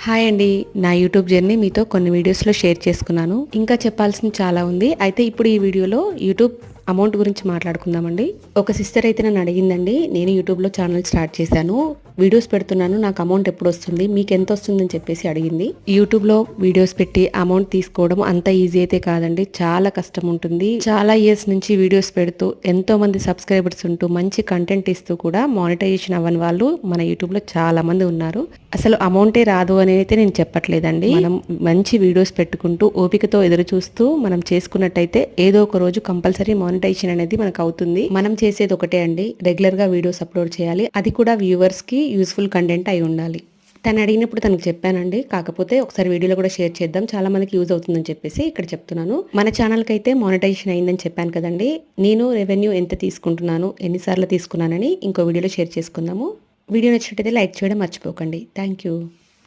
Hi అండి. నా YouTube journey మీతో కొన్ని వీడియోస్లో షేర్ చేసుకున్నాను. ఇంకా చెప్పాల్సింది చాలా ఉంది. అయితే ఇప్పుడు ఈ వీడియోలో యూట్యూబ్ అమౌంట్ గురించి మాట్లాడుకుందామండి. ఒక సిస్టర్ అయితే నన్ను అడిగిందండి, నేను యూట్యూబ్లో ఛానల్ స్టార్ట్ చేశాను, వీడియోస్ పెడుతున్నాను, నాకు అమౌంట్ ఎప్పుడు వస్తుంది, మీకు ఎంత వస్తుందని చెప్పేసి అడిగింది. యూట్యూబ్లో వీడియోస్ పెట్టి అమౌంట్ తీసుకోవడం అంత ఈజీ అయితే కాదండి, చాలా కష్టం ఉంటుంది. చాలా ఇయర్స్ నుంచి వీడియోస్ పెడుతూ ఎంతో మంది సబ్స్క్రైబర్స్ ఉంటూ మంచి కంటెంట్ ఇస్తూ కూడా మానిటైజేషన్ అవ్వని వాళ్ళు మన యూట్యూబ్లో చాలా మంది ఉన్నారు. అసలు అమౌంటే రాదు అని అయితే నేను చెప్పట్లేదండి. మనం మంచి వీడియోస్ పెట్టుకుంటూ ఓపికతో ఎదురు చూస్తూ మనం చేసుకున్నట్టయితే ఏదో ఒక రోజు కంపల్సరీ మానిటైజేషన్ అనేది మనకు అవుతుంది. మనం చేసేది ఒకటే అండి, రెగ్యులర్ గా వీడియోస్ అప్లోడ్ చేయాలి, అది కూడా వ్యూవర్స్ కి యూస్ఫుల్ కంటెంట్ అయి ఉండాలి. తను అడిగినప్పుడు తనకు చెప్పానండి, కాకపోతే ఒకసారి వీడియోలో కూడా షేర్ చేద్దాం, చాలా మందికి యూజ్ అవుతుందని చెప్పేసి ఇక్కడ చెప్తున్నాను. మన ఛానల్కి అయితే మానిటైజేషన్ అయిందని చెప్పాను కదండి, నేను రెవెన్యూ ఎంత తీసుకుంటున్నాను, ఎన్నిసార్లు తీసుకున్నానని ఇంకో వీడియోలో షేర్ చేసుకుందాము. వీడియో నచ్చినట్టయితే లైక్ చేయడం మర్చిపోకండి. Thank you.